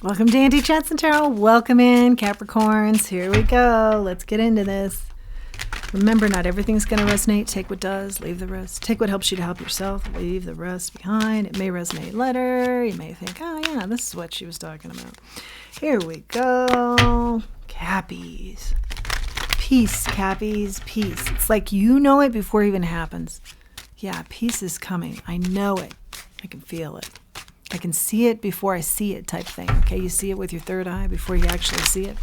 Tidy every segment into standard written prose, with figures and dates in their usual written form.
Welcome to Auntie Chats and Tarot. Welcome in, Capricorns. Here we go. Let's get into this. Remember, not everything's going to resonate. Take what does, leave the rest. Take what helps you to help yourself, leave the rest behind. It may resonate later. You may think, oh yeah, this is what she was talking about. Here we go. Cappies. Peace, Cappies, peace. It's like you know it before it even happens. Yeah, peace is coming. I know it. I can feel it. I can see it before I see it type thing. Okay, you see it with your third eye before you actually see it.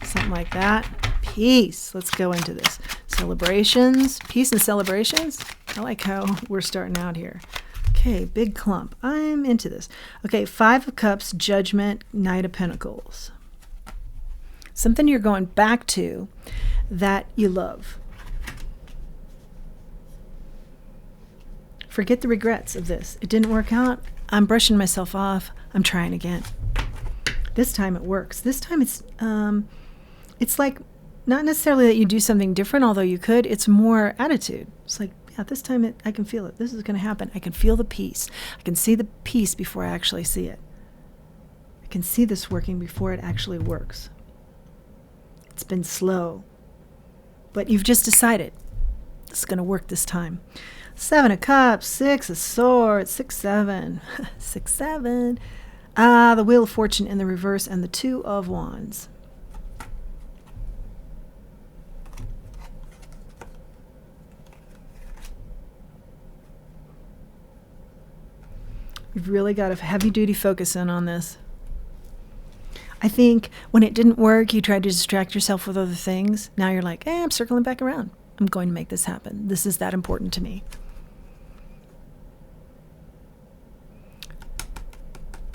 Something like that. Peace. Let's go into this. Celebrations. Peace and celebrations. I like how we're starting out here. Okay, big clump. I'm into this. Okay, 5 of Cups, Judgment, Knight of Pentacles. Something you're going back to that you love. Forget the regrets of this. It didn't work out. I'm brushing myself off. I'm trying again. This time it works. This time it's like not necessarily that you do something different, although you could. It's more attitude. It's like, yeah, this time I can feel it. This is going to happen. I can feel the peace. I can see the peace before I actually see it. I can see this working before it actually works. It's been slow, but you've just decided it's going to work this time. 7 of Cups, 6 of Swords, 6, 7, 6, 7. The Wheel of Fortune in the reverse and the 2 of Wands. You've really got a heavy-duty focus in on this. I think when it didn't work, you tried to distract yourself with other things. Now you're like, I'm circling back around. I'm going to make this happen. This is that important to me.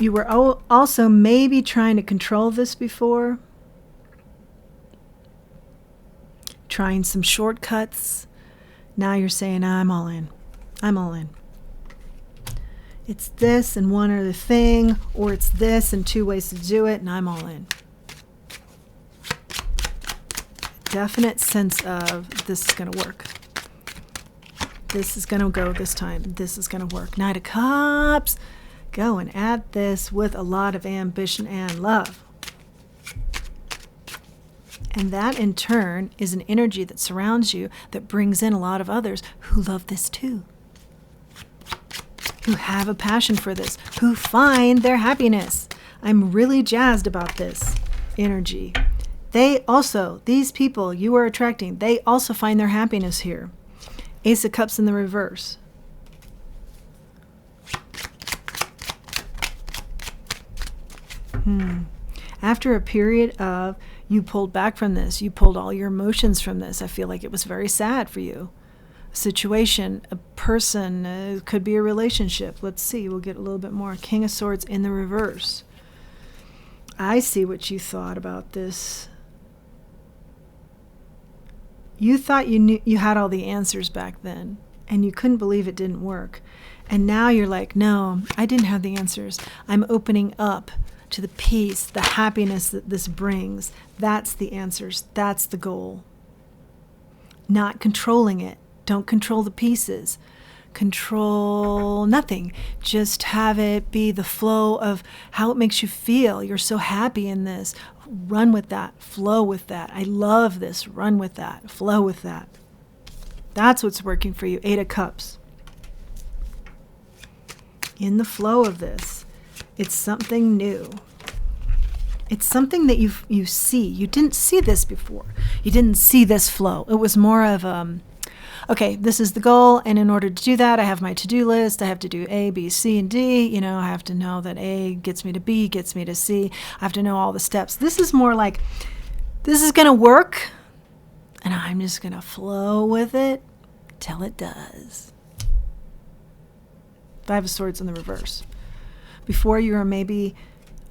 You were also maybe trying to control this before. Trying some shortcuts. Now you're saying, I'm all in. I'm all in. It's this and one other thing, or it's this and 2 ways to do it, and I'm all in. Definite sense of this is going to work. This is going to go this time. This is going to work. Knight of Cups. Going at this with a lot of ambition and love. And that in turn is an energy that surrounds you that brings in a lot of others who love this too. Who have a passion for this, who find their happiness. I'm really jazzed about this energy. They also, these people you are attracting, they also find their happiness here. Ace of Cups in the reverse. After a period of you pulled back from this, you pulled all your emotions from this. I feel like it was very sad for you. A situation, a person, it could be a relationship. Let's see, we'll get a little bit more. King of Swords in the reverse. I see what you thought about this. You thought you knew you had all the answers back then, and you couldn't believe it didn't work. And now you're like, no, I didn't have the answers. I'm opening up to the peace, the happiness that this brings. That's the answers. That's the goal. Not controlling it. Don't control the pieces. Control nothing. Just have it be the flow of how it makes you feel. You're so happy in this. Run with that. Flow with that. I love this. Run with that. Flow with that. That's what's working for you. 8 of Cups. In the flow of this. It's something new. It's something that you see. You didn't see this before. You didn't see this flow. It was more of, okay, this is the goal, and in order to do that, I have my to-do list. I have to do A, B, C, and D. You know, I have to know that A gets me to B, gets me to C. I have to know all the steps. This is more like, this is going to work, and I'm just going to flow with it till it does. 5 of Swords in the reverse. Before you were maybe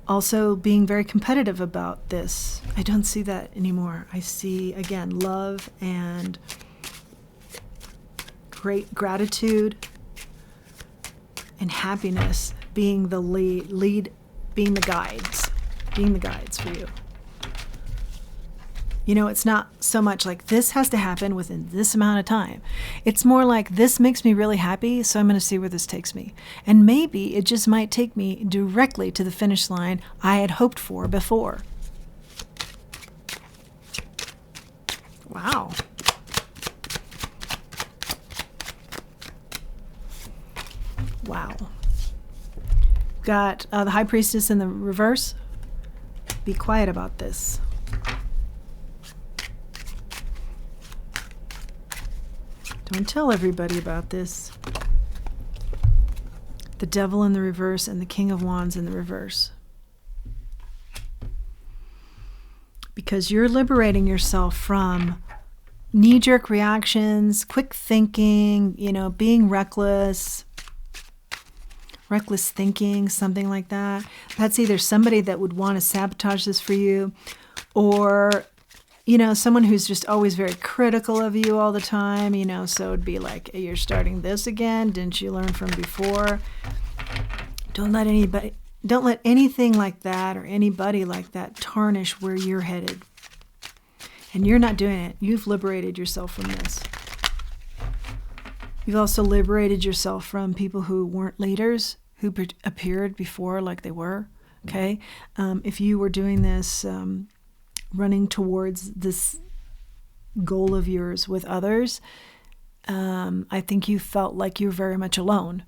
also being very competitive about this. I don't see that anymore. I see, again, love and great gratitude and happiness being the lead, being the guides for you. It's not so much like this has to happen within this amount of time. It's more like this makes me really happy, so I'm going to see where this takes me. And maybe it just might take me directly to the finish line I had hoped for before. Wow. Wow. Got the High Priestess in the reverse. Be quiet about this. Don't tell everybody about this. The Devil in the reverse and the King of Wands in the reverse. Because you're liberating yourself from knee-jerk reactions, quick thinking, being reckless thinking, something like that. That's either somebody that would want to sabotage this for you, or someone who's just always very critical of you all the time, so it'd be like, you're starting this again. Didn't you learn from before? Don't let anything like that or anybody like that tarnish where you're headed. And you're not doing it. You've liberated yourself from this. You've also liberated yourself from people who weren't leaders, who appeared before like they were. Okay? If you were doing this, running towards this goal of yours with others, I think you felt like you're very much alone.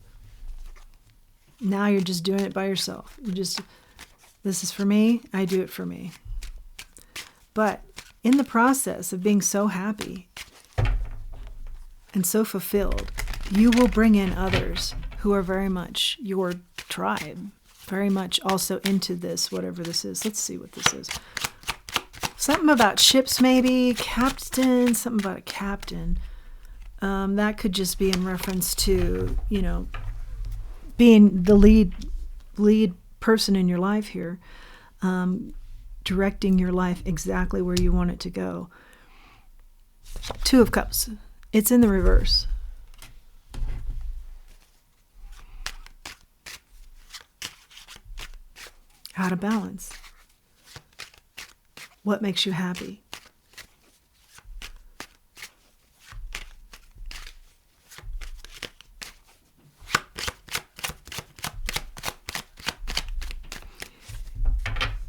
Now you're just doing it by yourself. This is for me, I do it for me. But in the process of being so happy and so fulfilled, you will bring in others who are very much your tribe, very much also into this, whatever this is. Let's see what this is. Something about ships, maybe. Captain, something about a captain. That could just be in reference to, being the lead person in your life here. Directing your life exactly where you want it to go. Two of Cups. It's in the reverse. Out of balance. What makes you happy?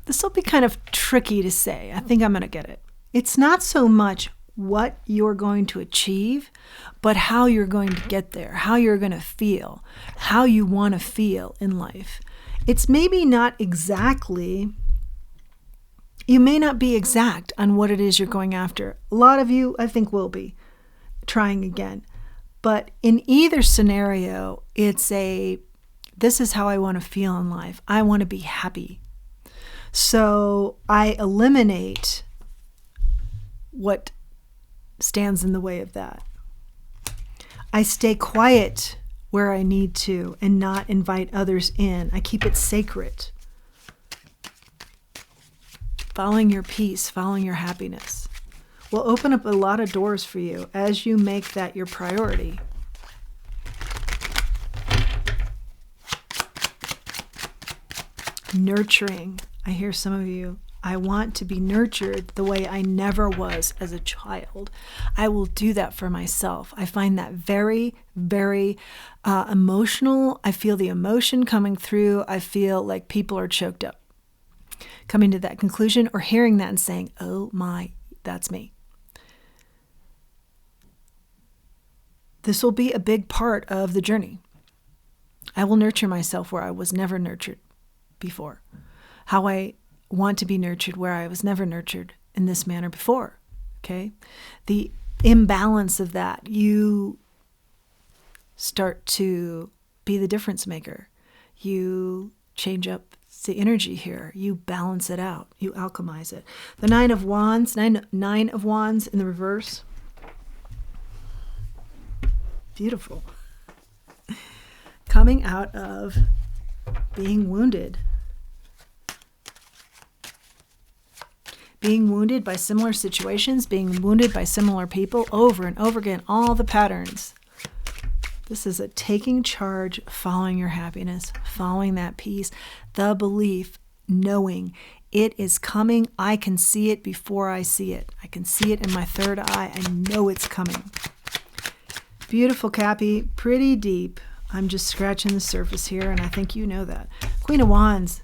This will be kind of tricky to say. I think I'm going to get it. It's not so much what you're going to achieve, but how you're going to get there, how you're going to feel, how you want to feel in life. It's maybe not exactly, you may not be exact on what it is you're going after. A lot of you, I think, will be trying again. But in either scenario, it's this is how I want to feel in life. I want to be happy. So I eliminate what stands in the way of that. I stay quiet where I need to and not invite others in. I keep it sacred. Following your peace, following your happiness will open up a lot of doors for you as you make that your priority. Nurturing. I hear some of you, I want to be nurtured the way I never was as a child. I will do that for myself. I find that very, very emotional. I feel the emotion coming through. I feel like people are choked up. Coming to that conclusion or hearing that and saying, oh my, that's me. This will be a big part of the journey. I will nurture myself where I was never nurtured before. How I want to be nurtured where I was never nurtured in this manner before. Okay? The imbalance of that, you start to be the difference maker. You change up the energy here. You balance it out. You alchemize it. The Nine of Wands in the reverse. Beautiful. Coming out of being wounded. Being wounded by similar situations, being wounded by similar people over and over again, all the patterns. This is a taking charge, following your happiness, following that peace, the belief, knowing It is coming. I can see it before I see it. I can see it in my third eye. I know it's coming. Beautiful, Cappy. Pretty deep. I'm just scratching the surface here, and I think you know that. Queen of Wands.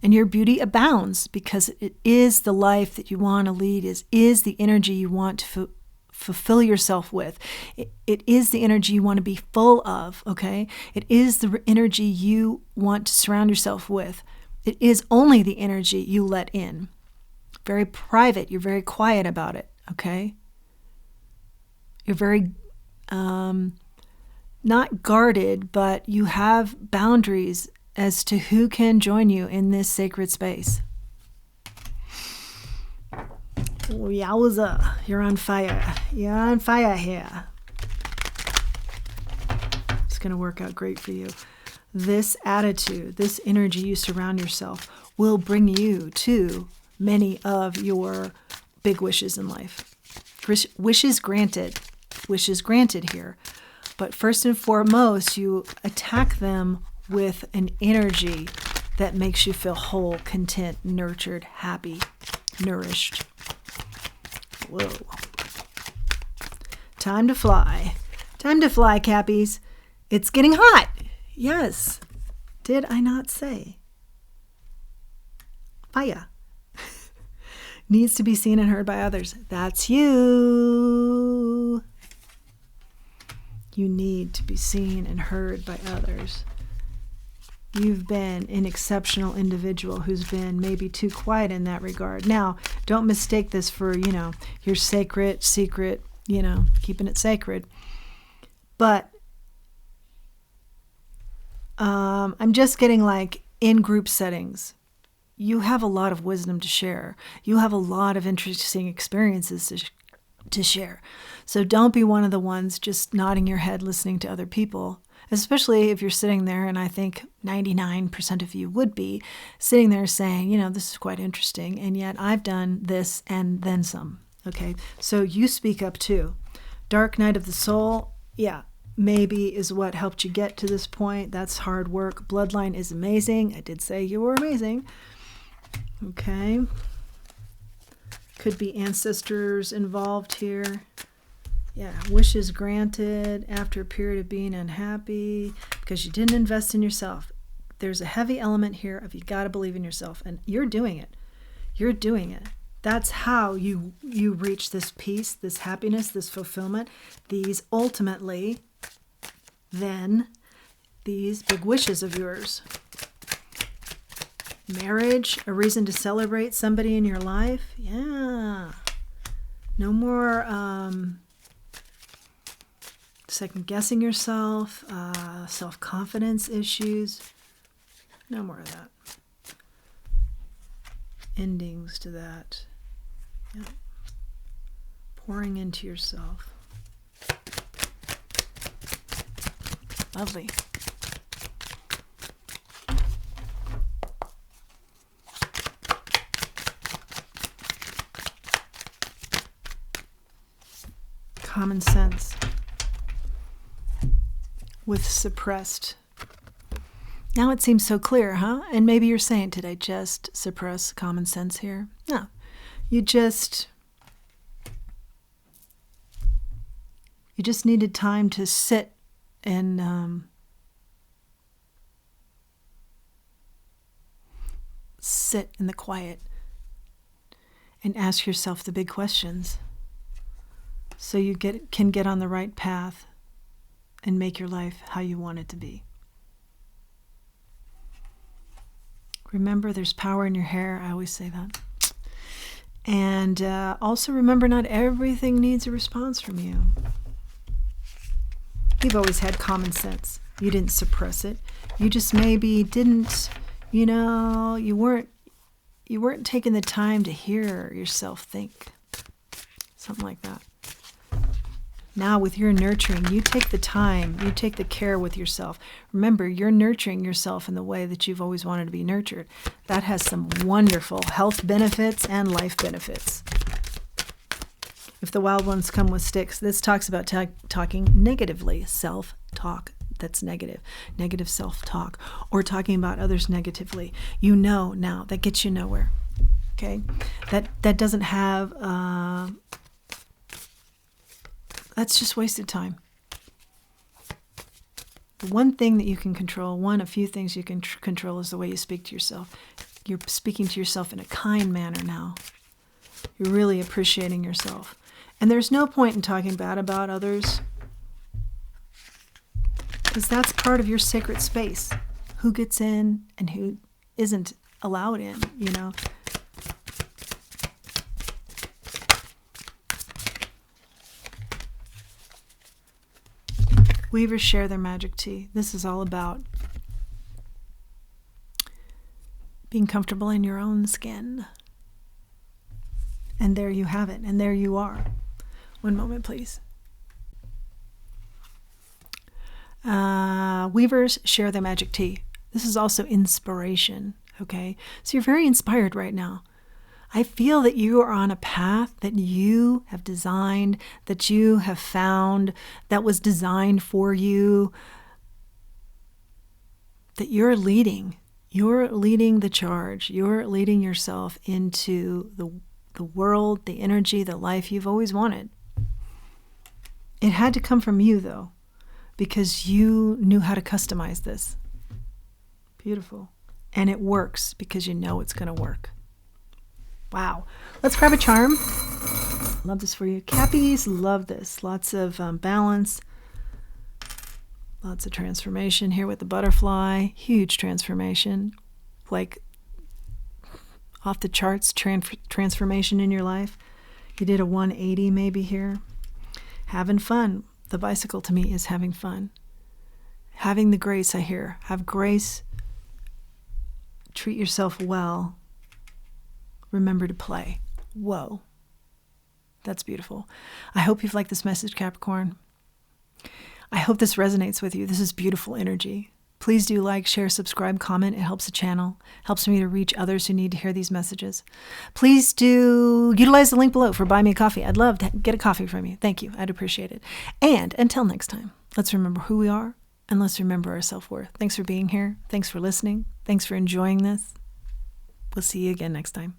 And your beauty abounds because it is the life that you want to lead, is the energy you want to fulfill yourself with. It is the energy you want to be full of, okay? It is the energy you want to surround yourself with. It is only the energy you let in. Very private. You're very quiet about it, okay? You're very, not guarded, but you have boundaries as to who can join you in this sacred space. Oh, yowza, you're on fire. You're on fire here. It's going to work out great for you. This attitude, this energy you surround yourself will bring you to many of your big wishes in life. Wishes granted. Wishes granted here. But first and foremost, you attack them with an energy that makes you feel whole, content, nurtured, happy, nourished. Whoa. Time to fly. Time to fly, Cappies. It's getting hot. Yes. Did I not say? Fire. Needs to be seen and heard by others. That's you. You need to be seen and heard by others. You've been an exceptional individual who's been maybe too quiet in that regard. Now, don't mistake this for, your sacred, secret, keeping it sacred. But I'm just getting like in group settings. You have a lot of wisdom to share. You have a lot of interesting experiences to share. So don't be one of the ones just nodding your head listening to other people. Especially if you're sitting there, and I think 99% of you would be, sitting there saying, this is quite interesting, and yet I've done this and then some, okay? So you speak up too. Dark night of the soul, yeah, maybe is what helped you get to this point. That's hard work. Bloodline is amazing. I did say you were amazing. Okay. Could be ancestors involved here. Yeah, wishes granted after a period of being unhappy because you didn't invest in yourself. There's a heavy element here of you got to believe in yourself, and you're doing it. You're doing it. That's how you reach this peace, this happiness, this fulfillment. These ultimately, then, these big wishes of yours. Marriage, a reason to celebrate somebody in your life. Yeah. No more second-guessing yourself, self-confidence issues. No more of that. Endings to that. Yeah. Pouring into yourself. Lovely. Common sense. With suppressed. Now it seems so clear, huh? And maybe you're saying, did I just suppress common sense here? No. You just needed time to sit and sit in the quiet and ask yourself the big questions so you can get on the right path and make your life how you want it to be. Remember, there's power in your hair. I always say that. And also remember, not everything needs a response from you. You've always had common sense. You didn't suppress it. You just maybe didn't, you weren't taking the time to hear yourself think. Something like that. Now with your nurturing, you take the time, you take the care with yourself. Remember, you're nurturing yourself in the way that you've always wanted to be nurtured. That has some wonderful health benefits and life benefits. If the wild ones come with sticks, this talks about talking negatively. Self-talk that's negative, negative self-talk, or talking about others negatively. You know now that gets you nowhere. Okay, that doesn't have. That's just wasted time. The one thing that you can control, a few things you can control, is the way you speak to yourself. You're speaking to yourself in a kind manner now. You're really appreciating yourself. And there's no point in talking bad about others, because that's part of your sacred space. Who gets in and who isn't allowed in, you know. Weavers share their magic tea. This is all about being comfortable in your own skin. And there you have it. And there you are. One moment, please. Weavers share their magic tea. This is also inspiration, okay? So you're very inspired right now. I feel that you are on a path that you have designed, that you have found, that was designed for you, that you're leading. You're leading the charge. You're leading yourself into the world, the energy, the life you've always wanted. It had to come from you, though, because you knew how to customize this. Beautiful. And it works because you know it's going to work. Wow. Let's grab a charm. Love this for you. Cappies love this. Lots of balance. Lots of transformation here with the butterfly. Huge transformation. Like off the charts transformation in your life. You did a 180 maybe here. Having fun. The bicycle to me is having fun. Having the grace, I hear. Have grace. Treat yourself well. Remember to play. Whoa. That's beautiful. I hope you've liked this message, Capricorn. I hope this resonates with you. This is beautiful energy. Please do like, share, subscribe, comment. It helps the channel. Helps me to reach others who need to hear these messages. Please do utilize the link below for Buy Me a Coffee. I'd love to get a coffee from you. Thank you. I'd appreciate it. And until next time, let's remember who we are and let's remember our self-worth. Thanks for being here. Thanks for listening. Thanks for enjoying this. We'll see you again next time.